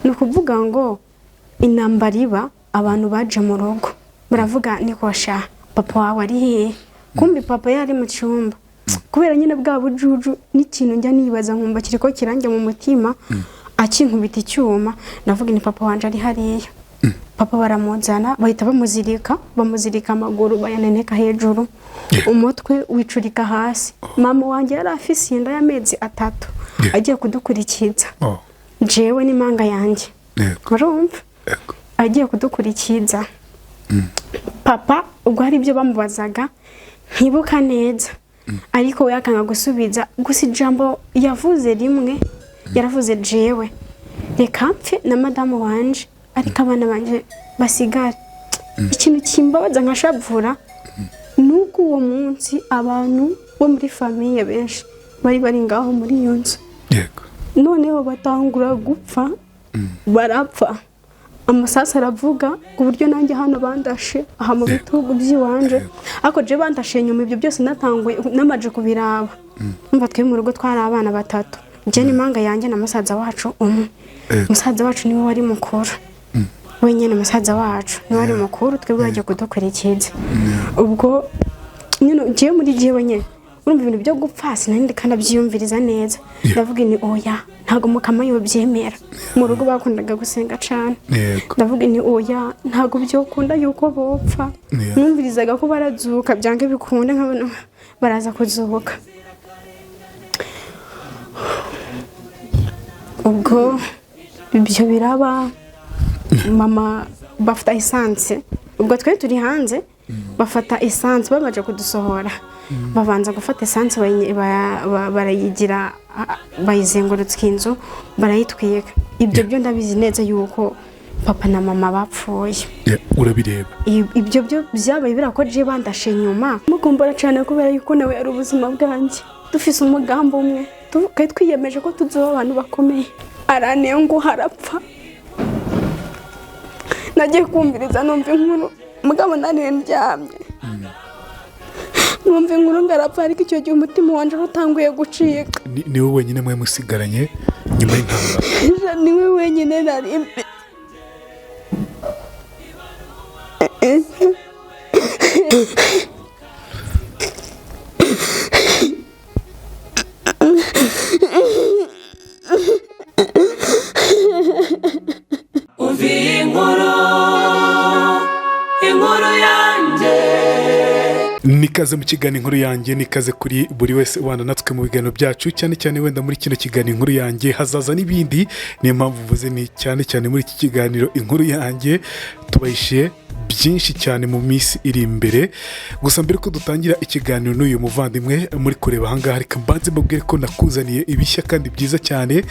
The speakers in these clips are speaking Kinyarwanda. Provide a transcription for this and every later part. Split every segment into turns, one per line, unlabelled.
nukuvuga ngo intambara iba abantu baje mu rugo baravuga nikosha papa wawe ari he kumbi papa yari mu cyumba kubera nyine bwa bujuju n'ikintu njya nibaza nkumva kiriko kirange mu mutima akinkubita icyuma navuga ni papa wanje ari hariya papa baramuzana bahita bamuzirika amaguru bayaneneka hejuru umutwe wicurika hasi mama wanje yari afise inda y'amezi 3 agiye kudukurikiza jewe n'Impanga yanjye urumva agiye kudukurikiza papa ubwo hari ibyo bamubazaga ntibuka neza ariko yakanga gusubiza gusa ijambo yavuze rimwe yaravuze jewe reka mpfe na madamu wanje ariko abana banje basigara ikintu kimbabaza nkashavura nuko uwo munsi abantu bo muri famille benshi bari ngaho muri iyo nzu noneho batangura gupfa barapfa amasasa aravuga ku buryo nanjye hano bandashe aha mu bitugu by'iwanje ako je bandashe nyuma ibyo byose natangwe namaje kubiraba umva twe mu rugo twari abana 3 je n'Impanga yanjye na musaza wacu musaza wacu niwe wari mukuru wenyene musaza wacu niwe wari mukuru twebwe baje kudukurikiza ubwo nyine je muri je wenyene urumva ibintu byo gupfa sinandi kandi byiyumviriza neza ndavuga ni oya ntago mukama yo byemera mu rugo bakundaga gusenga cyane ndavuga ni oya ntago byo kunda yuko bopfa numvirizaga ko barazuka byange bikunde nkabona baraza kuzuka ubwo ibyo biraba mama bafata essence ubwo twe turi hanze bafata essence bamaje kudusohora babanza gufata essence barayigira bayizengurutse inzu barayitwika ibyo byo ndabizi neza yuko papa na mama bapfuye
urabireba
ibyo byo byabaye birako je bandashe nyuma mukumbura cyane kubera yuko nawe ari ubuzima bwanjye dufise umugambo umwe tuvuga twiyemeje ko tuzoba abantu bakomeye arane ngo harapfa nagiye kumviriza numva inkuru mugabo nari ndyamye numva inkuru ngarapfa ariko icyo gihe umutima wanje utanguye gucika
ni wowe wenyine mwe musigaranye nyuma y'intambara
ni wowe wenyine nari
inkuru yanjye
nikaze mu kiganiro inkuru yanjye nikaze kuri buri wese ubana natwe mu biganiro byacu cyane cyane wenda muri kino kiganiro inkuru yanjye hazaza n'ibindi niyo mpamvu mvuze ni cyane cyane muri iki kiganiro inkuru yanjye tubahishe byinshi cyane mu minsi iri imbere gusa mbere ko dutangira ikiganiro n'uyu muvandimwe muri kureba ahangaha reka mbanze mbabwire ko nakuzaniye ibishya kandi byiza cyane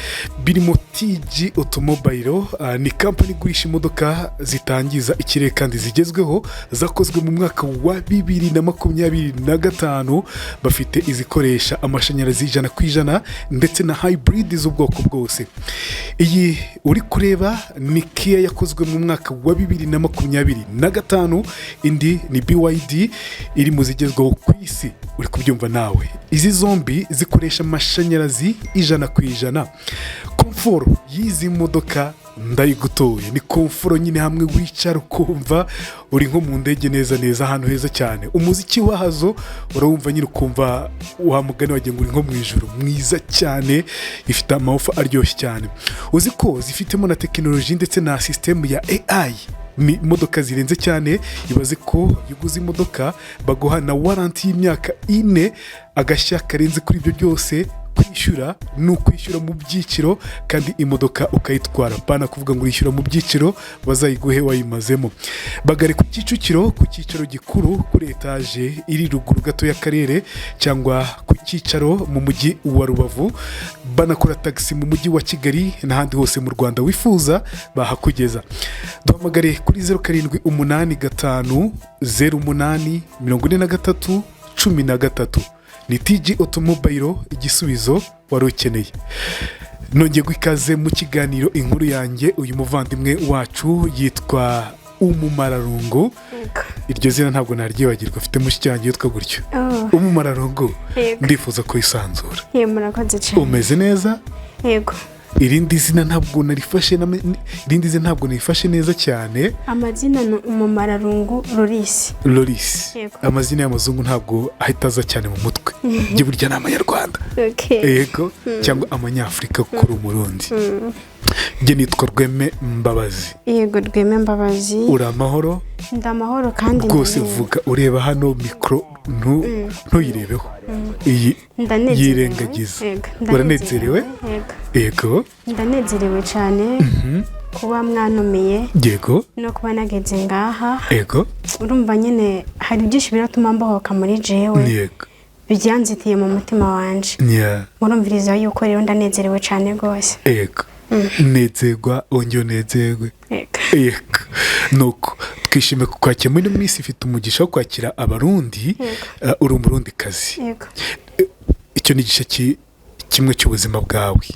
birimo TG Automobile ni company igurisha imodoka zitangiza ikirere kandi zigezweho zakozwe mu mwaka wa 2025 bafite izikoresha amashanyarazi 100% ndetse na hybrid z'ubwoko bwose iyi uri kureba ni Kia yakozwe mu mwaka wa 2025 indi ni BYD iri mu zigezweho ku isi uri kubyumva nawe izi zombi zikoresha amashanyarazi 100%. Komforo y'izi modoka ndayigutoye ni komforo nyine hamwe wicara ukumva uri nko mu ndege neza ahantu heza cyane umuziki wahazo urumva nyine ukumva wa mugani wagiye ngo uri nko mu ijuru mwiza cyane ifite amaofa aryoshye cyane uzi ko zifitemo na tekinoloji ndetse na system ya AI ni imodoka zirenze cyane ibaze ko yuguze imodoka baguha na warranty y'imyaka 4 agashya karenze kuri ibyo byose kwishyura n'ukwishyura mu byiciro kandi imodoka ukayitwara bana kuvuga ngo urishyura mu byiciro bazayiguhe wayimazemo bagare ku Kicukiro ku cyicaro gikuru kuri etage iri ruguru gato y'akarere cyangwa ku cyicaro mu mujyi wa Rubavu banakora taxi mu mujyi wa Kigali n'ahandi hose mu Rwanda wifuza bahakugeza duhamagare kuri 0785 08 43 13 ni TG Automobile igisubizo wari ukeneye nongeye gwikaze mu kiganiro inkuru yanjye uyu muvandimwe wacu yitwa Umumararungu iryo zina ntabwo naryibagirwa afite mushyange yitwa gutyo Umumararungu ndifuza ko isanzura
murakoze cyane
umeze neza
yego
irindi zina ntabwo narifashe neza cyane.
Amazina ni Umumararungu Loris.
Amazina y'amazungu ntabwo ahita aza cyane mu mutwe. Njye burya ni Amanyarwanda. Yego cyangwa Amanyafurika kuri Umurundi. Njye nitwa RWEME Mbabazi.
Yego RWEME Mbabazi.
Uri amahoro?
Ndamahoro kandi
rwose vuga ureba hano mikro ntuyirebeho. Iyi yirengagiza. Uranezerewe? Yego.
Ndanezerewe cyane. Kuba mwanumiye.
Yego.
No kuba nageze ngaha.
Yego.
Urumva nyine hari byinshi biratuma mbahoka muri jewe.
Yego.
Byanzitiye mu mutima wanje. Murumviriza yuko rero ndanezerewe cyane rwose.
Yego. Nezerwa ongyo nezerwe. Yego. Nuko twishime kukwakira muri minsi ifite umugisha wo kwakira abarundi. Uri umurundi kazi.
Yego.
Icyo ni igice kimwe cy'ubuzima bwawe.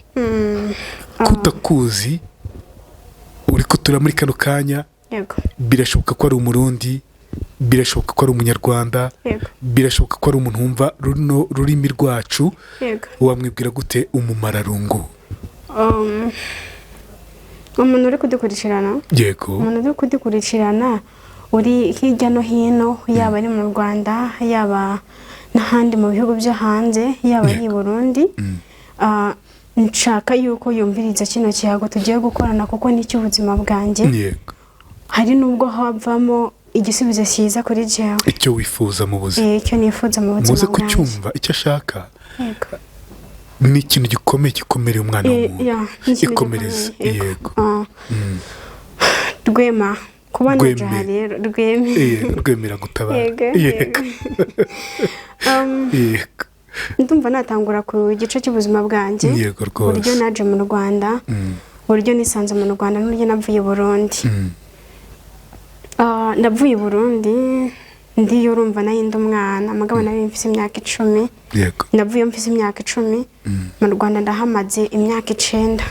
Kutakuzi uri kutura muri kano kanya.
Yego.
Birashoboka ko ari umurundi, birashoboka ko ari umunyarwanda, birashoboka ko ari umuntu wumva runo rurimi rwacu. Wamwibwira gute Umumararungu?
Umuntu uri kudukurikirana.
Yego.
Umuntu uri kudukurikirana uri hirya no hino, yaba ari mu Rwanda, yaba n'ahandi mu bihugu byo hanze, yaba ari i Burundi. Nshaka yuko yumviriza kino kiyago tugiye gukorana kuko ni cy'ubuzima bwanjye.
Yego.
Hari nubwo havamo igisubizo cyiza kuri jewe.
Icyo wifuza mu buzima.
Icyo nifuza mu buzima
bwanjye. Muze kucyumva icyo ashaka.
Yego.
Ni ikintu gikomereye umwana w'umuntu. Ikomereza. Yego.
Rwema kuba naja rero RWEME.
Rwemera gutabara.
Yego. Yego. Ndumva natangura ku gice cy'ubuzima bwanjye.
Yego rwose.
Uburyo naje mu Rwanda. Uburyo nisanze mu Rwanda n'uburyo navuye Burundi. Navuye Burundi ndiyo urumva nayindi umwana mugabo nari mfise imyaka 10.
Yego.
Navuye mfise imyaka 10. Mu Rwanda ndahamaze imyaka 9.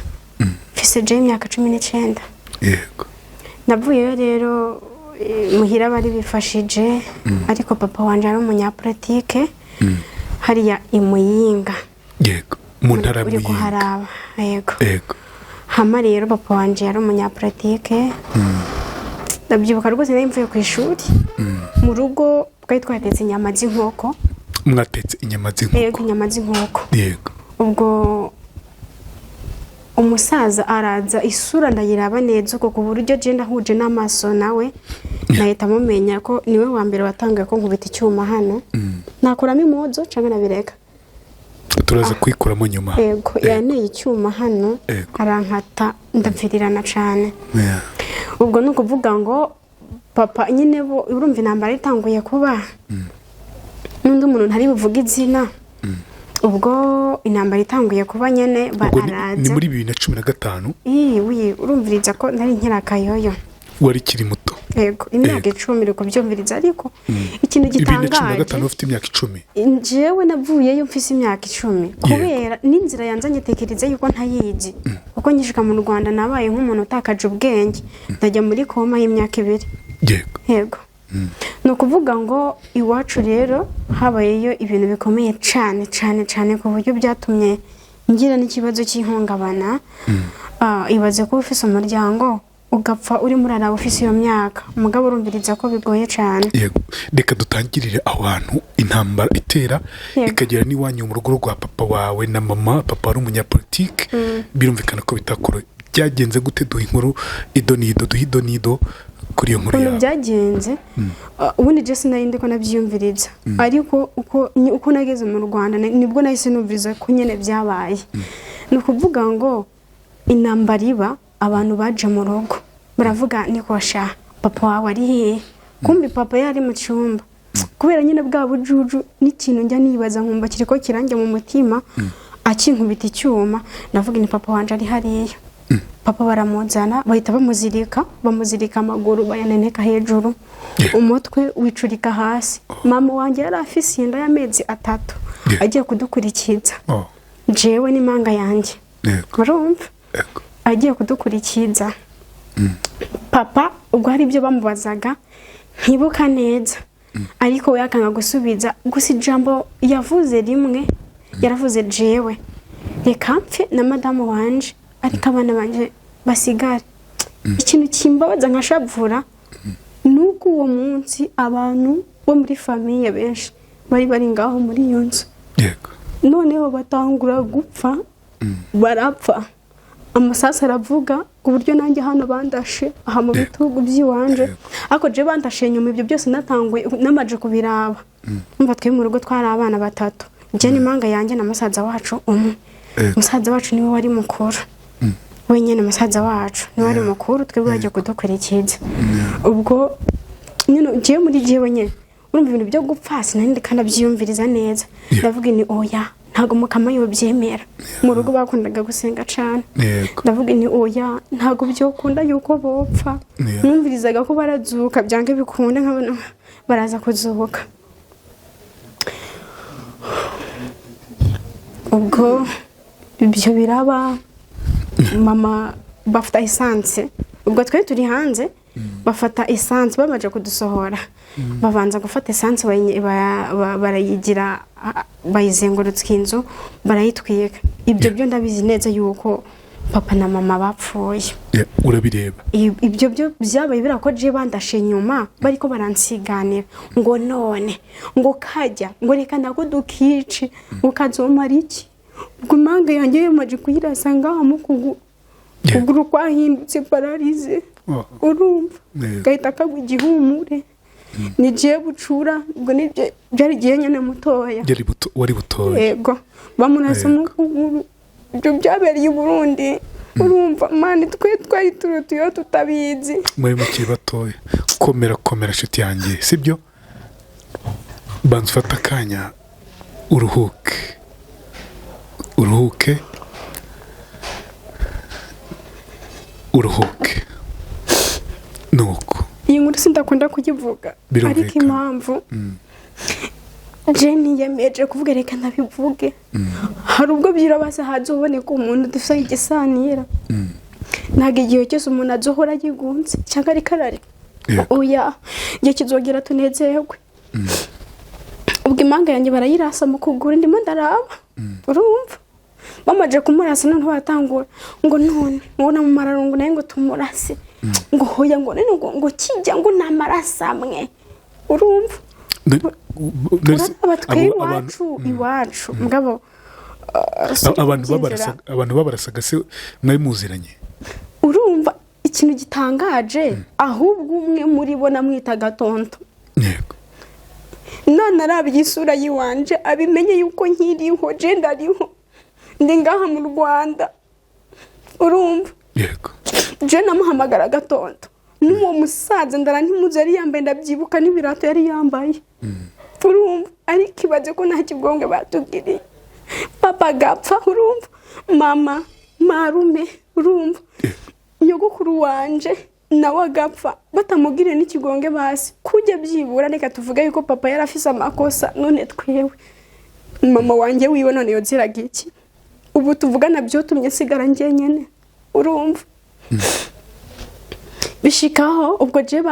Mfise je imyaka 19.
Yego.
Navuye rero muhira bari bifashije ariko papa wanje ari umunyapolitike. Hariya imuyinga.
Yego. Mu ntara
uri kuharaba. Yego.
Yego.
Hama rero papa wanje yari umunyapolitike. Ndabyibuka rwose nari mvuye ku ishuri. Mu rugo twari twatetse inyama z'inkoko.
Mwatetse inyama z'inkoko?
Yego, inyama z'inkoko.
Yego.
Ubwo umusaza araza isura ndayiraba neza uko ku buryo je ndahuje n'amaso nawe. Nahita mumenya ko niwe wa mbere watangaye ko nkubita icyuma hano. Nakuramo impuzu cyangwa nabireka.
Turaza kwikuramo nyuma.
Yego, yaneye icyuma hano arankata ndapfirirana cyane. Ubwo nuko kuvuga ngo papa nyine bo urumva intambara itanguye kuba. N'undi muntu ntari buvuga izina. Ubwo intambara itanguye kuba nyene baraza.
Ni muri 2015.
Oui, urumviriza ko nari nkira kayoyo.
Wari kiri muto.
Yego, imyaka 10 uri kubyumviriza ariko ikintu gitangaje.
2015 ufite imyaka 10.
Njewe navuyeyo mfise imyaka 10 kubera n'inzira yanzanye tekereza yuko ntayizi. Uko nyishika mu Rwanda nabaye nk'umuntu utakaje ubwenge. Ndajya muri koma y'imyaka 2.
Yego.
Yego. No kuvuga ngo iwacu rero habayeyo ibintu bikomeye cyane ku buryo byatumye ngira n'ikibazo cy'ihungabana. Ibaze ko ufise umuryango ugapfa uri muri ara ofisi yo myaka umugabo urumviriza ko bigoye cyane.
Yego. Reka dutangirire aho hantu intambara itera ikagera niwanyu mu rugo rwa papa wawe na mama. Papa ari umunyapolitike. Birumvikana ko bitakoro byagenze gute? Duha inkuru idonido kuri iyo nkuru yawe.
Byagenze ubundi je sinayindi ko nabyiyumviriza ariko uko nageze mu Rwanda nibwo nahise numviriza ko nyene byabaye. No kuvuga ngo intambara iba abantu baje mu rugo baravuga nikosha papa wawe ari he? Kumbi papa yari mu cyumba kubera nyine bwa bujuju n'ikintu njya nibaza nkumva kiriko kirange mu mutima akinkubita icyuma ndavuga ni papa wanje ari hariya. Papa baramuzana bahita bamuzirika amaguru bayaneneka hejuru. Umutwe wicurika hasi. Mama wanje yari afise inda y'amezi 3 agiye kudukurikiza. Jewe n'Impanga yanjye. Urumva? Agiye kudukurikiza. Papa ubwo hari ibyo bamubazaga ntibuka neza ariko we yakanga gusubiza gusa ijambo yavuze rimwe yaravuze jewe reka mpfe na madamu wanje ariko abana banje basigare ikintu kimbabaza nkashavura nuko uwo munsi abantu bo muri famille benshi bari ngaho muri iyo nzu
yego
noneho batangura gupfa barapfa amasasa aravuga ku buryo nanjye hano bandashe aha mu bitugu by'iwanje ariko je bandashe nyuma ibyo byose natanguye namaje kubiraba umva twe mu rugo twari abana batatu je n'Impanga yanjye na musaza wacu musaza wacu niwe wari mukuru wenyene musaza wacu niwe wari mukuru twebwe baje kudukurikira ubwo nyine je muri jewe nyene urumva ibintu byo gupfa sinandi kandi abyiyumviriza neza ndavuga ni oya ntago mukama yobyemera mu rugo bakundaga gusenga cyane ndavuga ni oya ntago byokunda yuko bopfa numvirizaga ko barazuka byange bikunde nkabona baraza kuzuka ubwo ibyo biraba mama bafata essence ubwo twe turi hanze bafata essence bamaje kudusohora babanza gufata essence barayigira bayizengurutse inzu barayitwika ibyo byo ndabizi neza yuko papa na mama bapfuye
urabireba
ibyo byo byabaye birako je bandashe nyuma bariko baransiganira ngo none ngo kajya ngo reka nako dukice ukazomara iki ubwo Impanga yanjye yamaje kuyirasa ngaha mu kuguru kwahindutse paralize urumva gahita kagwa igihumure ni je bucura ubwo nibyo byari gihe nyene mutoya
wari butoya
yego bamurasa mu kuguru ibyo byabereye Burundi urumva mani twari turutuyo tutabizi
muri muke batoya komera shiti yanjye sibyo banza fata kanya uruhuke nuko
iyi nkuru sindakunda kuyivuga ariko impamvu Jenny yemeje kuvuga reka ndabivuge hari ubwo byirabaza hazoboneka umuntu dufite igisanira ntago igihe cyose umuntu azohora yigunze cyangwa ari karari oya igihe kizogera tunezerwe ubwo Impanga yanjye barayirasa mu kugura ndimo ndaraba urumva bamaje kumurasa none batangura ngo none ubona mu mararungu naye ngo tumurase ngo hoya ngo nene ngo kijya ngo namarasamwe urumva iwacu mugabo
abantu babarasaga se mwari muziranye
urumva ikintu gitangaje ahubwo umwe muri bo namwitaga tonto
yego
none arabye isura yiwanje abimenye yuko nkiriho je ndariho ndi ngaha mu Rwanda urumva
yego
je namuhamagara gatonto n'uwo musaza ndara ntimuze yari yambaye ndabyibuka n'ibirato yari yambaye urumva ariko ibaze ko nta kibwonge batugiriye papa gapfa urumva mama marume urumva nyogokuru wanje nawe agapfa batamugire n'ikigonge basi kujya byibura reka tuvuga yuko papa yarafise amakosa none twewe mama wanje wiwe none yoziraga iki ubu tuvugana byo tumye sigara ngenyene urumva bishikaho ubwo je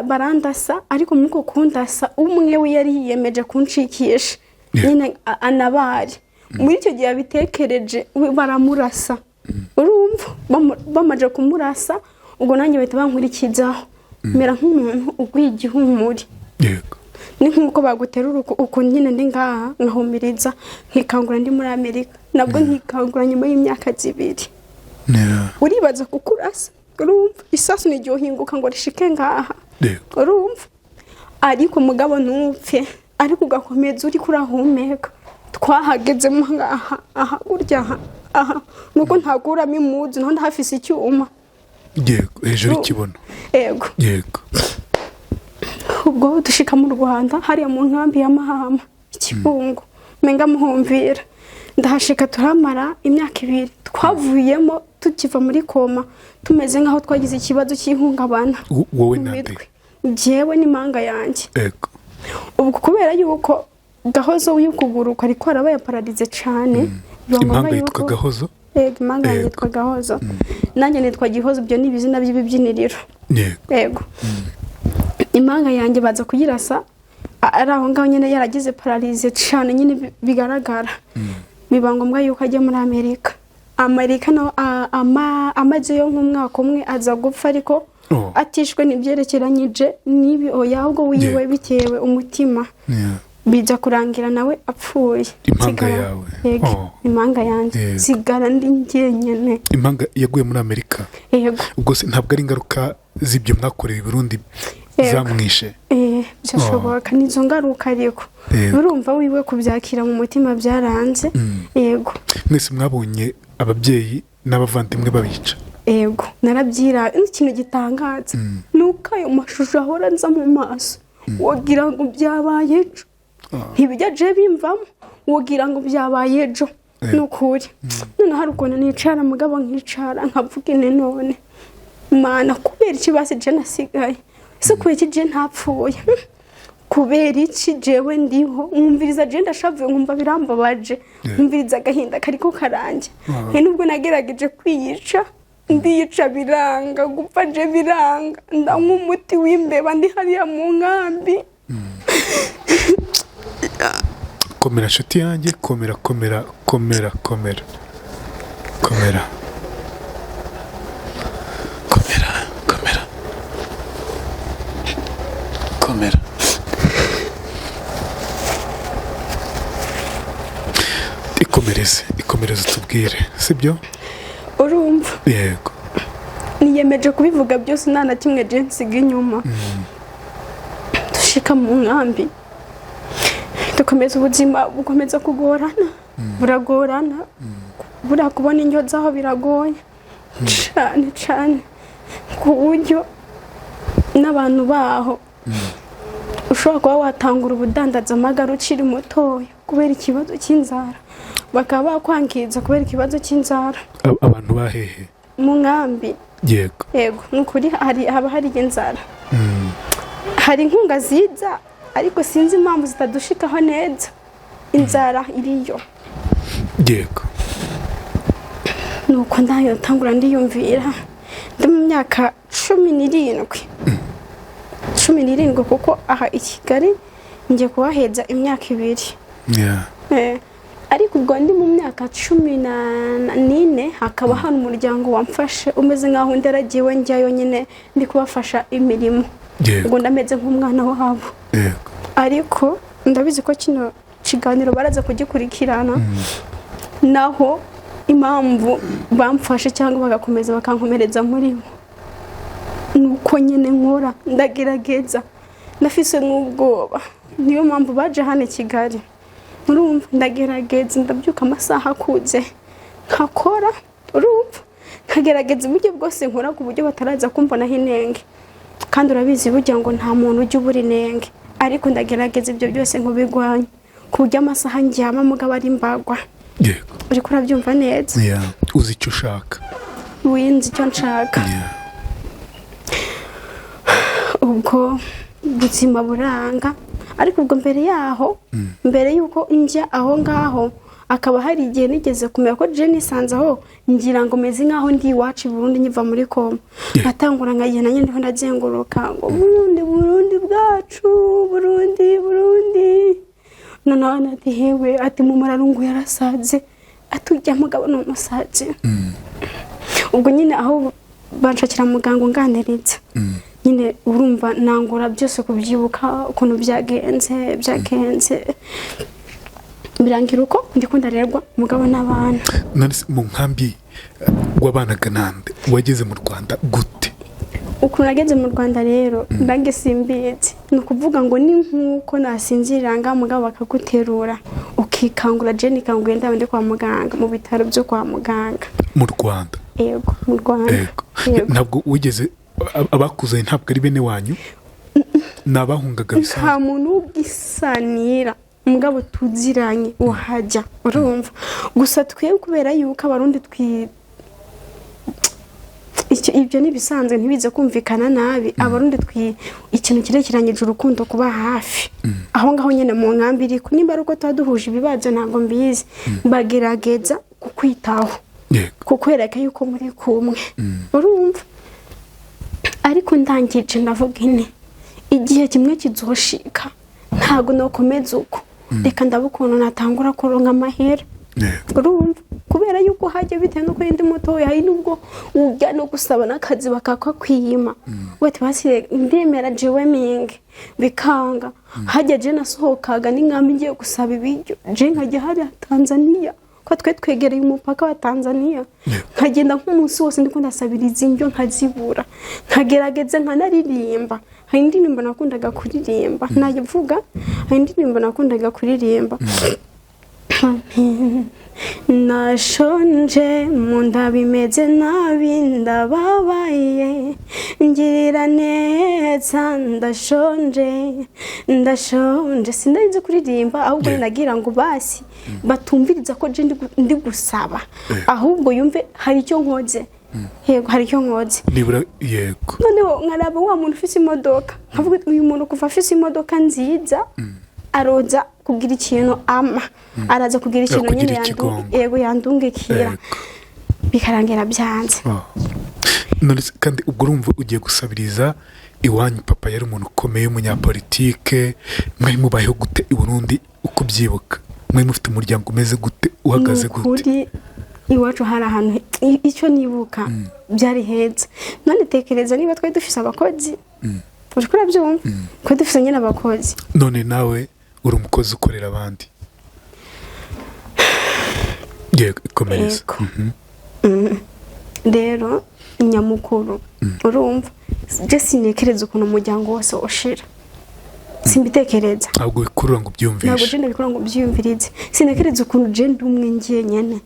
barandasa ariko muko kundasa umwe we yari yiyemeje kunshikisha nyine anabari muri icyo gihe abitekereje baramurasa urumva bamaje kumurasa ubwo nanjye bahita bankurikizaho mera nk'umuntu ugwigihumuri
yego
ni nkuko baguterura uko nyine ndi ngaha nkahumiriza nkikangura ndi muri Amerika nabwo nkikangura nyuma y'imyaka 2 uribaza kukurasa urumva isasu niryo hinguka ngo rishike ngaha urumva ariko mugabo nupfe ariko ugakomeza uri kurahumeka twahageze mu ngaha aha urya aha nuko ntaguramo imuzi none hafise icyuma
yego hejuru ikibono yego
ubwo dushika mu Rwanda hari mu nkambi ya Mahama ikibungo menga muhumvira ndahashika turamara imyaka 2 twavuyemo tukiva muri koma tumeze nkaho twagize ikibazo cy'ihungabana
wowe nande
jewe n'Impanga yanjye
yego
ubwo kubera yuko gahozo w'ukuguruka ariko arabaye paralize cyane
Impanga yitwa gahozo
yego Impanga yitwa gahozo nanjye nitwa gihozo byo nibizina by'ibyiniriro yego Impanga yanjye baza kuyirasa araho ngaho nyine yaragize paralize cyane nyine bigaragara biba ngombwa yuko ajya muri Amerika Amerika no amaze yo nk'umwaka umwe aza gupfa ariko atishwe n'ibyerekeranyije nibi oya ahubwo wiwe bitewe umutima biza kurangira nawe apfuye.
Impanga yawe
impanga yanjye sigara ndi njyenyene.
Impanga yaguye muri Amerika.
Yego
ubwo se ntabwo ari ingaruka z'ibyo mwakoreye i Burundi zamwishe?
byashoboka nizo ngaruka ariko urumva wiwe kubyakira mu mutima byaranze. Yego
mwese mwabonye ababyeyi n'abavandimwe babica?
Yego narabyira ikintu gitangaza nuko ayo mashusho ahora nza mu maso wogira ngo byabaye ejo ntibijya je bimvamo wogira ngo byabaye ejo nukuri. None hari ukuntu nicara mugabo nkicara nkavuga none mana kubera iki basi je nasigaye se kubera iki je ntapfuye kubera iki jewe ndiho nkumviriza je ndashavuye nkumva birambabaje nkumviriza agahinda kariko karanje nubwo nagerageje kwiyica ndiyica biranga gupfa je biranga ndanywa umuti w'imbeba ndi hariya mu nkambi.
Komera nshuti yanjye komera komera komera komera komera komera komera komera ikomereze tubwire sibyo?
Urumva?
Yego
niyemeje kubivuga byose nta na kimwe je nsiga inyuma. Dushika mu nkambi dukomeza ubuzima bukomeza kugorana buragorana burakubona indyo zaho biragoye cyane ku buryo n'abantu baho ushobora kuba watangura ubudandaza amagara ukiri mutoya kubera ikibazo cy'inzara bakaba bakwangiza kubera ikibazo cy'inzara.
Abantu bahehe
mu nkambi? Yego nukuri haba hari inzara hari inkunga ziza ariko sinzi impamvu zitadushikaho neza inzara iriyo.
Yego
nuko ndayo tangura ndiyumvira ndi mu myaka 17 kuko aha i Kigali ngiye kuhaheza imyaka 2. Ariko ubwo ndi mu myaka 14 hakaba hano umuryango wamfashe umeze nkaho ndaragiwe njyayo nyine ndi kubafasha imirimo ubwo ndameze nk'umwana wabo. Ariko ndabizi ko kino kiganiro baraza kugikurikirana naho impamvu bamfashe cyangwa bagakomeza bakankomereza muri bo nuko nyine nkora ndagerageza nafise n'ubwoba niyo mpamvu baje hano i Kigali. Urumva ndagerageza ndabyuka amasaha akuze nkakora urumva nkagerageza uburyo bwose nkora ku buryo bataraza kumbona hinenge kandi urabizi burya ngo nta muntu ujya ubura inenge ariko ndagerageza ibyo byose nkubigwanya ku buryo amasaha njyama mugabo ari imbagwa.
Yego
uri kurabyumva neza?
Uzi icyo ushaka?
Winzi icyo nshaka. Ubwo buzima buranga ariko ubwo mbere yaho mbere yuko njya aho ngaho akaba hari igihe nigeze kumenya ko je nisanze aho ngira ngo meze nkaho ndi iwacu Burundi nyiva muri koma atangura nkagenda nyine ndiho ndazenguruka ngo Burundi bwacu Burundi none ati hewe ati mu mararungu yarasaze atujya mugabo no musaze. Ubwo nyine aho banshakira muganga nganiriza nyine urumva nangura byose kubyibuka ukuntu byagenze birangira uko ndiko ndarerwa mugabo n'abana.
Mu nkambi wabanaga nande wageze mu Rwanda gute?
Ukuntu nageze mu Rwanda rero ndagisimbiye nukuvuga ngo ni nkuko nasinziranga mugabo bakaguterura ukikangura je nikanguye ndabende kwa muganga mu bitaro byo kwa muganga
mu Rwanda.
Yego mu Rwanda.
Ntabwo wigeze abakuze ntabwo ari bene wanyu nabahungaga bisanzwe?
Nta muntu ugisanira mugabo tuziranye uhajya urumva gusa twebwe kubera yuko abarundi ibyo nibisanzwe ntibize kumvikana nabi abarundi ikintu kirekiranyije urukundo kuba hafi aho ngaho nyene mu nkambi iriko nimba ruko taduhuje ibibazo ntago mbizi bagerageza kukwitaho kukwereka yuko muri kumwe urumva. Ariko ndangije ndavuga igihe kimwe kizoshika ntago nokomeza uko reka ndabukuntu natangura kuronka amahera urumva kubera yuko hajya bitewe no kwindi mutoya hari nubwo ujya no gusaba n'akazi bakakwima wete basire ndemera jewe mingi bikanga hajya je nasohokaga n'inkambi ngiye gusaba ibiryo je nkajya hari Tanzania ko twegereye umupaka wa Tanzania nkagenda nk'umunsi wose ndiko ndasabiriza indyo nkazibura nkagerageza nkanaririmba hari indirimbo nakundaga kuririmba nayivuga hari indirimbo nakundaga kuririmba nashonje munda bimeze nabi ndababaye ngirira neza ndashonje sindarinze kuririmba ahubwo nagira ngo basi batumviriza ko je ndi gusaba ahubwo yumve hari icyo nkoze yego hari icyo nkoze
nibura yego
noneho nkaraba wa muntu ufise imodoka nkavuga uyu muntu kuva afise imodoka nziza aroza kugira ikintu araza kugira ikintu nyine yego yandungikira bikarangira byanze
none kandi ubwo urumva ugiye gusabiriza iwanyu papa yari umuntu ukomeye umunyapolitike mwari mubayeho gute i Burundi uko byibuka mwari mufite umuryango umeze gute uhagaze gute
iwacu hari ahantu icyo nibuka byari heza none tekereza niba twari dufise abakozi urikora byumva ko dufise nyine abakozi
none nawe uri umukozi ukorera abandi yego ikomereza
rero nyamukuru urumva je sinekereza ukuntu umuryango wose ushira simbitekereza
ntabwo bikurura ngo byumvishe
ntabwo je ndabikora ngo byumvirize sinekereza ukuntu je ndumwe ngiye nyene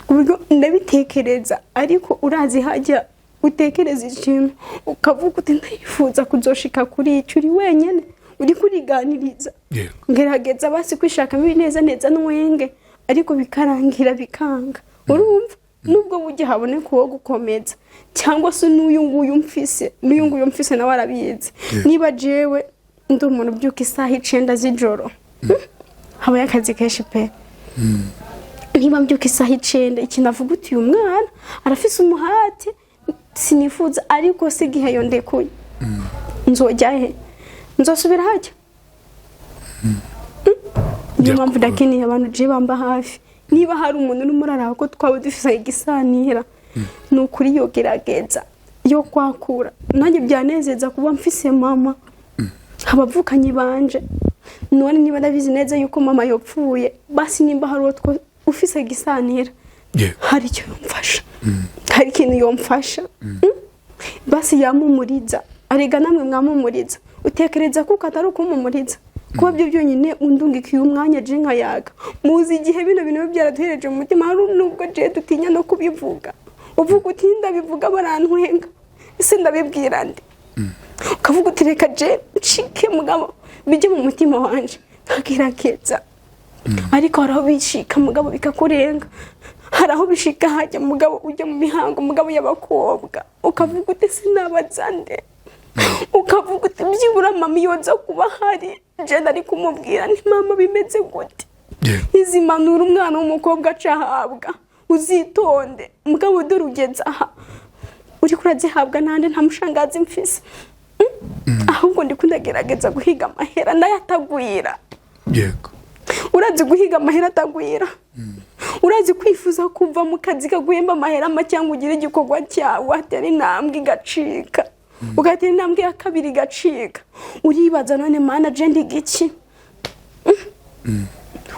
ubwo ndabitekereza ariko urazi hajya utekereza ikintu ukavuga uti ndayifuza kuzoshika kuri icyo uri wenyene uri kuriganiriza ngerageza basi kwishaka neza nwenge ariko bikarangira bikanga urumva nubwo bujye habone kuwo gukomeza cyangwa se n'uyu nguyu mfise nawe arabizi niba jewe ndi umuntu byuka isaha 9 z'ijoro haba yakazi kenshi pe niba mbyuka isaha 9 ikinavuga uti uyu mwana arafise umuhati sinifuza ariko se gihe yondekuye nzojya he nzosubira hajya niyo mpamvu ndakeniye abantu je bamba hafi niba hari umuntu n'umurara ko twawe dufise igisanira nukuri yogerageza yo kwakura nanjye byanezeza kuba mfise mama abavukanye banje none niba ndabizi neza yuko mama yopfuye basi nimba hari utwo ufise igisanira hari icyo yomfasha hari ikintu yomfasha basi yamumuriza arega namwe mwamumuriza utekereza ko atari ukumumuriza kuba byo byonyine undungikiye umwanya je nkayaga muzi igihe bino bintu byaraduhereje mu mutima hari nubwo je dutinya no kubivuga uvuga uti ndabivuga barantwenga ese ndabibwira ndi ukavuga uti reka je nshike mugabo bijye mu mutima wanje nkagerageza ariko haraho bishika mugabo bikakurenga haraho bishika hajya mugabo ujya mu mihango mugabo y'abakobwa ukavuga uti sinabazande ukavuga uti byibura mama yoza kuba hari je ndari kumubwira ni mama bimeze gute izimanura umwana w'umukobwa acahabwa uzitonde mugabo dore ugeze aha uri kurazihabwa nande nta mushangazi mfise ahubwo ndi kundagerageza guhiga amahera ndayatagwira
yego
urazi guhiga amahera atagwira urazi kwifuza kuva mu kazi kaguhemba amahera cyangwa ugira igikorwa cyawe atari intambwe igacika ugatera intambwe ya kabiri igacika uribaza none mana je ndi giki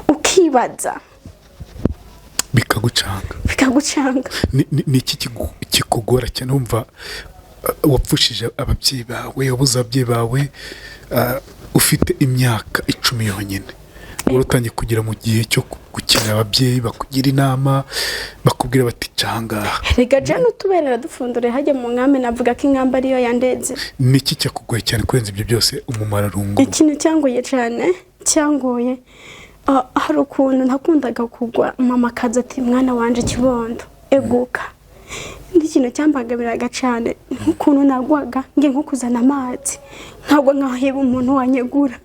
ukibaza bikagucanga
ni iki kikugora cyane wumva wapfushije ababyeyi bawe wabuze ababyeyi bawe ufite imyaka 10 yonyine urutangiye kugira mu gihe cyo gukinira ababyeyi bakugira inama bakubwira bati canga
rega jana utuberera dufundure hajya mu nkame navuga ko inkamba ariyo yandeze
niki cyakugoye cyane kurenza ibyo byose umumararungu
ikintu cyangoye cyane cyangoye hari ukuntu nakundaga kugwa mama kaza ati mwana wanje kibondo eguka ikintu cyambagabiraga cyane ukuntu nagwaga nge nko kuzana amazi ntabwo nkaheba umuntu wanyegura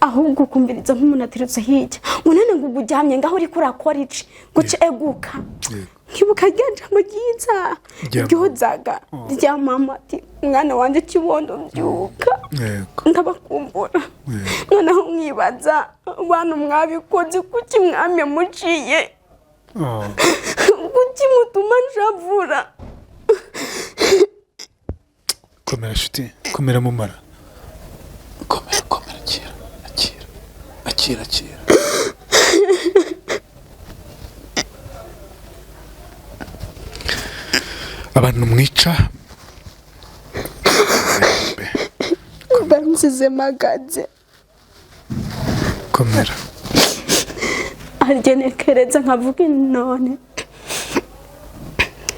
ahubwo kumbiriza nk'umuntu atirutse hirya munene ngo uburyamye ngaho uri kurakora iki guce eguka nkibuka ryajambo ryiza ryozaga rya mama ati mwana wanje kibondo mbyuka ndabakumbura noneho mwibaza abantu mwabikoze kuki mwame muciye kuki mutuma nshavura.
Komera shuti, komera mumara. Komera akira. Abantu mwica
bansize magaze.
Komera.
Argenekereza nkavuga none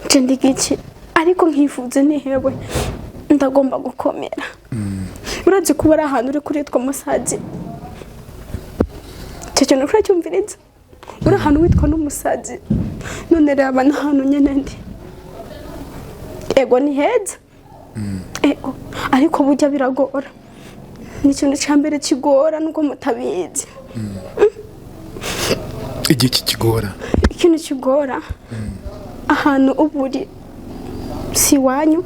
cendigiki ariko nkifuze nihewe ndagomba gukomera. Urazi kuba ari ahantu uri kuritwa musazi. Cyo nukura cyumviriza. Uri ahantu witwa n'umusazi. None reba n'ahantu nyene ndi. Ego ni heza. Ego ariko bujya biragora. Ni ikintu cyambere kigora nuko mutabizi.
Igiki kigora?
Ikintu kigora. Ahantu uburi si wanyu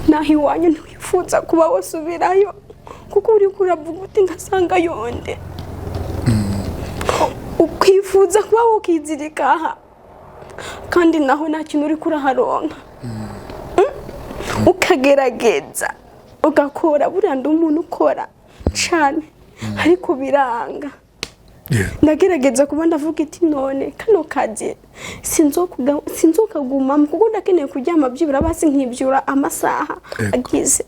naho iwanyu ntiwifuza kuba wasubirayo kuko uri kuravuga uti ntasanga yonde. Ukifuza kuba wokizirika aha kandi naho nta kintu uri kuraharonka. Ukagerageza ugakora buranda umuntu ukora cyane ariko biranga. Ndagerageza kuba ndavuga iti none kano kazi sinzokaguma kuko ndakeneye kuryama byibura basi nkibyura amasaha agize.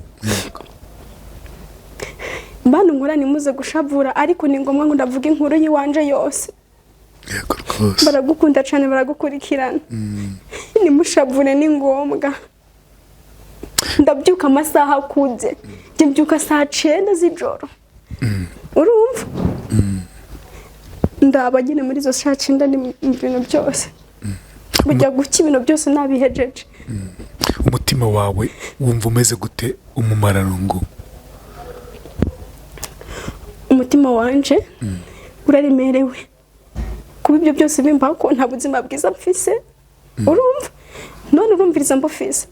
Bano nkora nimuze gushavura ariko ni ngombwa ngo ndavuga inkuru yiwanje yose.
Yego rwose.
Baragukunda cyane baragukurikirana. Nimushavure ni ngombwa. Ndabyuka amasaha akuze. Mbyuka saa 9 z'ijoro. Urumva? Ndaba nyine muri zo saa 9 ni ibintu byose. Bujya guki ibintu byose nabihejeje.
Umutima wawe wumva umeze gute umumararongo?
Umutima wanje uraremerewe. Kuba ibyo byose bimba ko nta buzima bwiza mfise. Urumva? None urumviriza mbofise.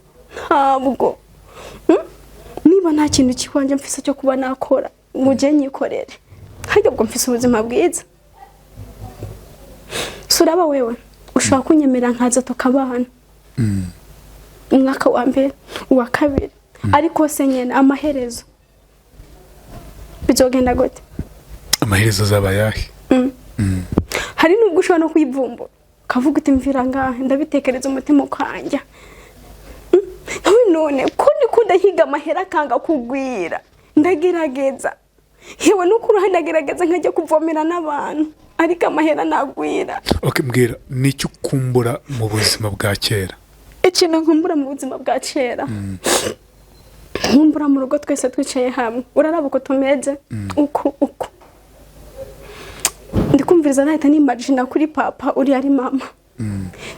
Ntabwo niba nta kintu kikwanje mfise cyo kuba nakora ngo je nyikorere hajya bwo mfise ubuzima bwiza. Suraba wewe ushaka kunyemera nkaza tukabana umwaka wa mbere uwa kabiri ariko se nyene amaherezo bizogenda gute?
Amaherezo zabayahe?
Hari nubwo ushobora no kwivumba kavuga uti mvira ngahe ndabitekereza umutima ukanja. None ko ndikunda higa amahera kanga kugwira ndagerageza hewe no kuruha ndagerageza nkajya kuvomera n'abantu ariko amahera nagwira.
Okay, mbwira nicyo kumbura mu buzima bwa kera?
Ikintu nkumbura mu buzima bwa kera nkumbura mu rugo twese twicaye hamwe uraraba uko tumeze uko ndikumviriza nahita nimagina kuri papa uri ari mama.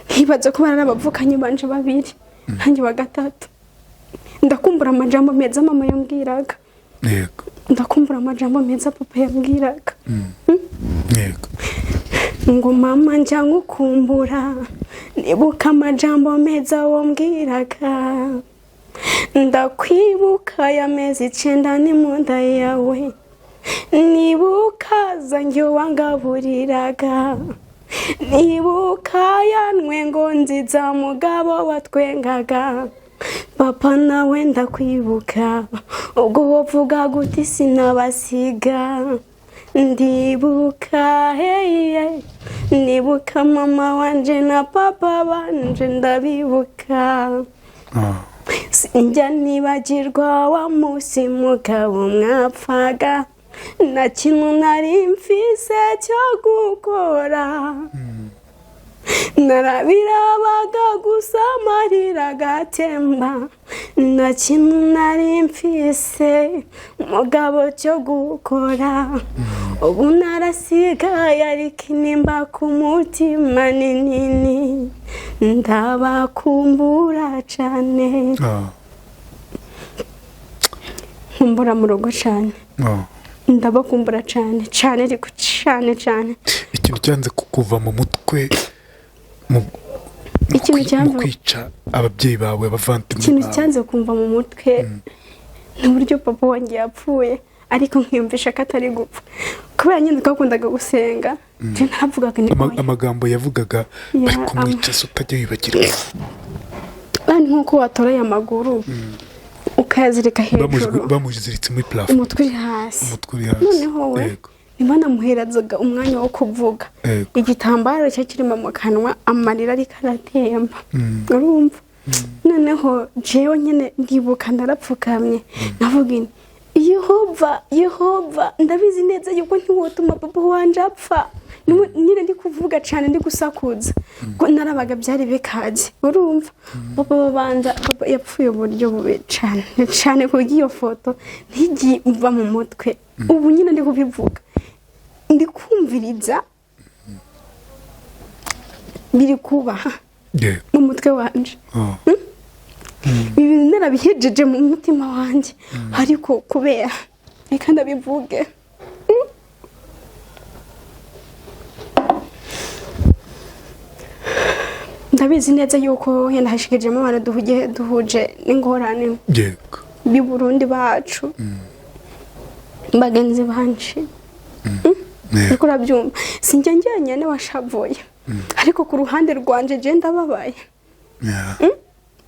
Ntibaze ko barabavukanye banje babiri hanjye wa gatatu. Ndakumbura amajambo meza mama yambwiraga.
Yego.
Ndakumbura amajambo meza papa yambwiraga.
Yego.
Ngo mama njya ngukumbura nibuka amajambo meza wambwiraga. Ndakwibuka ya mezi 9 ni munda yawe. Nibuka zanjye wangaburiraga. Nibuka yanwe ngo nziza mugabo watwengaga. Papa nawe ndakwibuka ubwo wovuga guti sinabasiga. Ndibuka hey nibuka mama wanje na papa banje ndabibuka. Sinjya nibagirwa wa musi mugabo mwapfaga na kintu nari mfise cyo gukora. Narabirabaga gusa amarira gatemba na kintu nari mfise mugabo cyo gukora. Ubu narasigaye ariko inimba ku mutima ni nini ndabakumbura cyane. Nkumbura mu rugo cyane. Ndabakumbura cyane ariko cyane.
Ikintu cyanze kukuva mu mutwe ikintu cyanze kwica ababyeyi bawe bavandimwe.
Ikintu cyanze kumva mu mutwe n'uburyo papa wanjye yapfuye ariko nkiyumvisha ko atari gupfa. kubera nyine twakundaga gusenga je ntavugaga ni
amagambo yavugaga bari kumwica so utajya wibagirwa
kandi nkuko watoraye amaguru ukayazirika hejuru
bamuziritse muri plafond
umutwe uri hasi noneho we Imana muherazaga umwanya wo kuvuga igitambaro cyo kirimo mu kanwa amarira ari karatemba urumva noneho jewe nyine ndibuka ndarapfukamye navuga Yehova ndabizi neza yuko ntiwotuma papa wanje apfa nyine ndi kuvuga cyane ndi gusakuza ko narabaga byari bikaje urumva papa yapfuye uburyo bube cyane kugiyo foto ntigi mva mu mutwe ubu nyine ndi kubivuga ndi kumviriza biri kubaha mu mutwe wanje ibintu narabihejeje mu mutima wanjye ariko kubera reka ndabivuge ndabizi neza yuko yenda hashigejemo abantu duhuje n'ingorane b'i Burundi bacu bagenzi banje ariko urabyumva sinjye njyanye washavuye ariko ku ruhande rwanje je ndababaye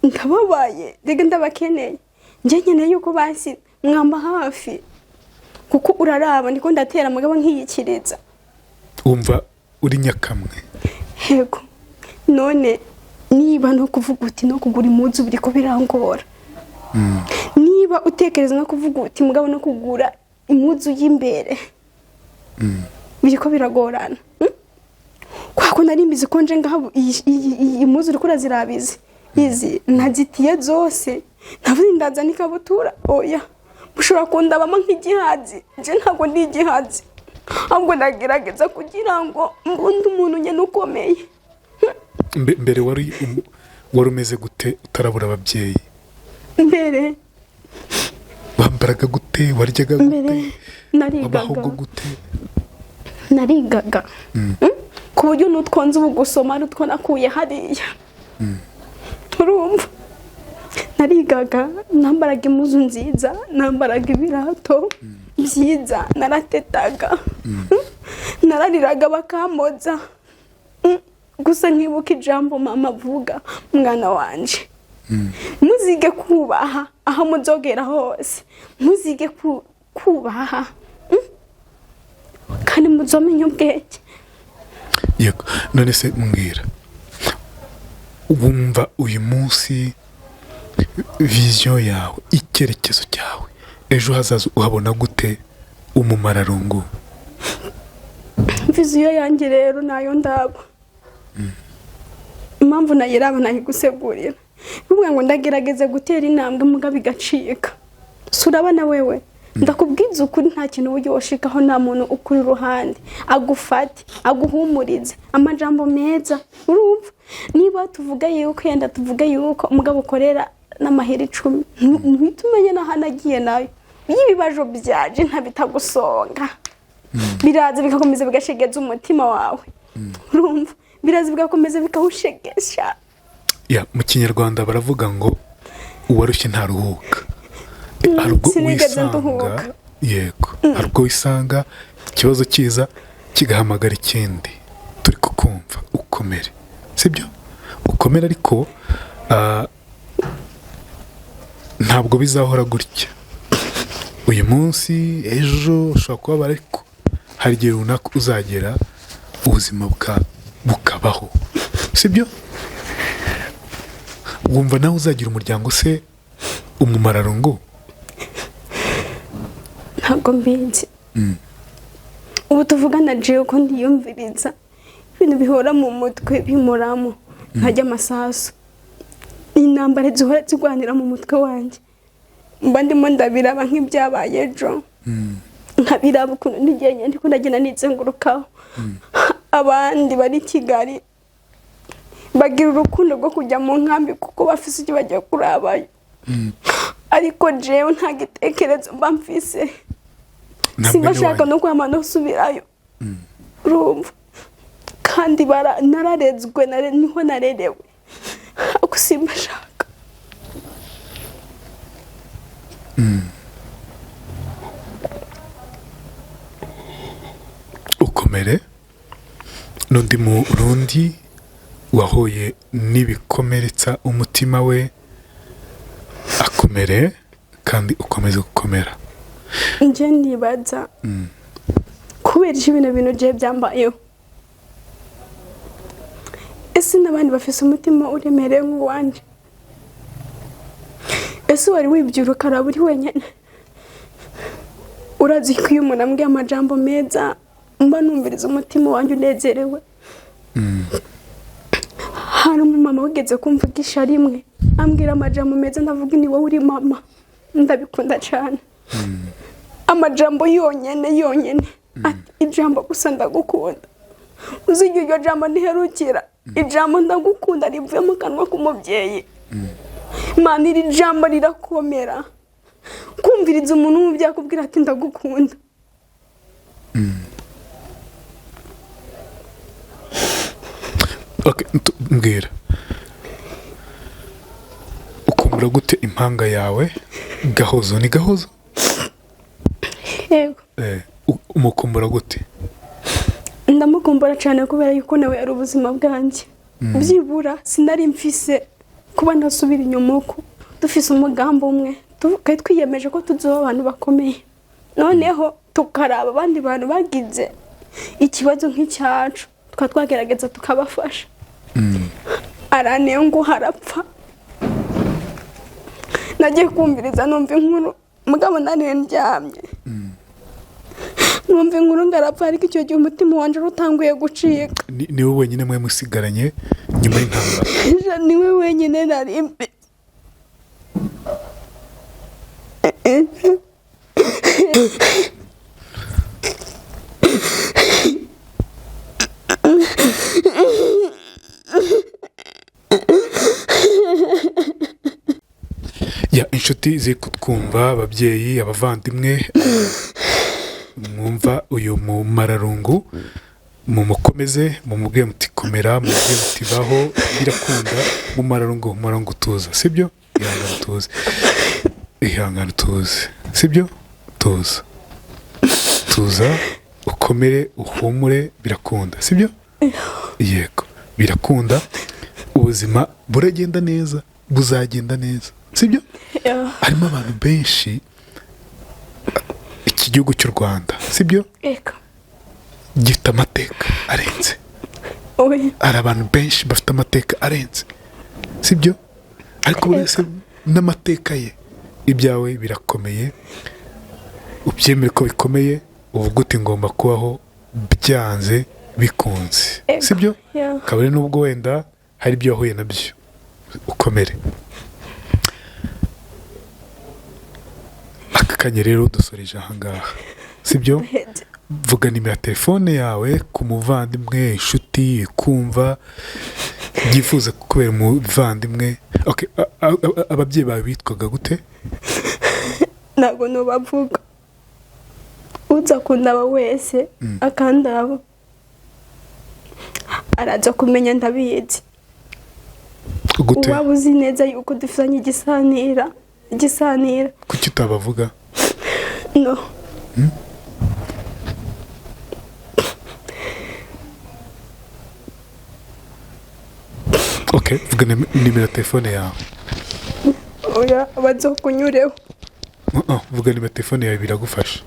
ndababaye rega ndabakeneye njye nkeneye yuko basi mwamba hafi kuko uraraba ndiko ndatera mugabo nkiyikiriza
umva uri nyakamwe
yego none niba no kuvuga uti no kugura impuzu biriko birangora niba utekereza no kuvuga uti mugabo no kugura impuzu y'imbere biriko biragorana kwako nari mbizi ko nje ngaho impuzu uriko urazirabizi izi nazitiye zose navuze ndaza nikabutura oya mushobora kundabamo nk'igihazi je ntago ndi igihazi ahubwo nagerageza kugira ngo mbundi umuntu nyene ukomeye
mbere wari umeze gute utarabura ababyeyi
mbere
wambaraga gute waryaga gute
narigaga
gute
narigaga ku buryo n'utwonze ubu gusoma n'utwo nakuye hariya urumva narigaga nambaraga impuzu nziza nambaraga ibirato byiza naratetaga narariraga bakamoza gusa nkibuka ijambo mama avuga mwana wanje muzige kubaha aho muzogera hose muzige kubaha kandi muzomenya ubwenge
yego none se mbwira wumva uyu munsi vision yawe icyerekezo cyawe ejo hazaza uhabona gute umumararungu
vision yanjye rero nayo ndaba impamvu nayiraba nayigusegurira bivuga ngo ndagerageza gutera intambwe muga bigacika surabana wewe ndakubwiza ukuri nta kintu buryo washikaho nta muntu ukuri ruhande agufate aguhumurize amajambo meza urumva niba tuvuga yuko yenda tuvuga yuko umugabo ukorera n'amahera 10 ntitumenye nahanagiye nayo yibibajo byaje ntabitagusonga biraza bikakomeza bigashegeza umutima wawe urumva biraza bigakomeza bikawushegesha
ya mu kinyarwanda baravuga ngo uwarushye ntaruhuka arubwo wisanga yego arubwo wisanga ikibazo kiza kigahamagara ikindi turi kukumva ukomere sibyo ukomere ariko ntabwo bizahora gutya uyu munsi ejo ushobora kuba ariko hari igihe runaka uzagera ubuzima bukabaho sibyo wumva nawe uzagira umuryango se umumararungu
ntabwo mbizi ubu tuvugana jewe ko ndiyumviriza ibintu bihora mu mutwe bimuramo nkajya amasasu intambara zihora zigwanira mu mutwe wanjye mba ndimo ndabiraba nk'ibyabaye ejo nkabiraba ukuntu nigenge ndiko ndagenda nizengurukaho abandi bari Kigali bagira urukundo rwo kujya mu nkambi kuko bafise icyo bagiye kurabayo ariko jewe nta gitekerezo mba mfise simbashaka no kwama no subirayo urumva kandi nararezwe niho narerewe ako simbashaka
ukomere. N'undi Murundi wahuye n'ibikomeretsa umutima we, akomere kandi ukomeze gukomera.
Njye nibaza kubera ibintu bye byambayeho, ese n'abandi bafise umutima uremereye nk'uwanje, ese wari wibyuruka araba uri wenyine? Urazi ko iyo umuntu ambwiye amajambo meza mba numviriza umutima wanjye unezerewe. Hari umumama wigeze kumvugisha rimwe ambwira amajambo meza, ndavuga ni wowe uri mama, ndabikunda cyane. Amajambo yonyene ati ijambo gusa ndagukunda. Uzi iryo jambo ntiherukira, ijambo ndagukunda rivuye mu kanwa k'umubyeyi. Mana, iri jambo rirakomera kumviriza umuntu mu byakubwira ati ndagukunda.
Okay, mbwira ukumbura gute impanga yawe Gahozo? Ni Gahozo?
Yego.
Umukumbura gute?
Ndamukumbura cyane kubera yuko nawe ari ubuzima bwanjye. Byibura sinari mfise kuba nasubira inyuma uko dufise umugambo umwe, tukaba twiyemeje ko tuzoba abantu bakomeye, noneho tukaraba abandi bantu bagize ikibazo nk'icyacu twagerageza tukabafasha. Araniye ngo harapfa, nagiye kumviriza numva inkuru, mugabo nari ndyamye numva inkuru ngarapfa, ariko icyo gihe umutima wanje utanguye gucika.
Ni wowe wenyine mwe musigaranye nyuma y'intambara?
Ni we wenyine nari imbe.
Inshuti ziri kutwumva, ababyeyi, abavandimwe, mwumva uyu mumararungu, mumukomeze, mumubwiye muti komera, mumubwiye muti baho, birakunda. Mumararungu tuza, sibyo? Ihangane tuze, sibyo? Tuza ukomere, uhumure, birakunda, sibyo? Yego, birakunda. Ubuzima buragenda neza, buzagenda neza, sibyo? Harimo abantu benshi, iki gihugu cy'u Rwanda, sibyo? Gifite amateka arenze. Hari abantu benshi bafite amateka arenze, sibyo? Ariko buri wese n'amateka ye. Ibyawe birakomeye, ubyemere ko bikomeye, uvuga uti ngomba kubaho byanze bikunze, sibyo? Kabone n'ubwo wenda hari ibyo wahuye nabyo, ukomere. Akanya rero dusoreje ahangaha, sibyo? Vuga nimero ya telefone yawe ku muvandimwe, inshuti kumva yifuza kubera umuvandimwe. Ababyeyi bawe bitwaga gute?
Ntabwo nubavuga, uza kundaba wese akandaba araza kumenya ndabizi. Waba uzi neza yuko dufitanye igisanira. Kuki utabavuga? No.
Vuga nimero ya telefone yawe.
Oya, bazokunyureho.
Vuga nimero ya telefone yawe, biragufasha.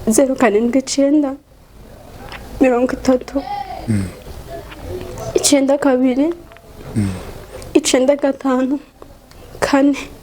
Zeru karindwi 9 30 9 2 9 5 4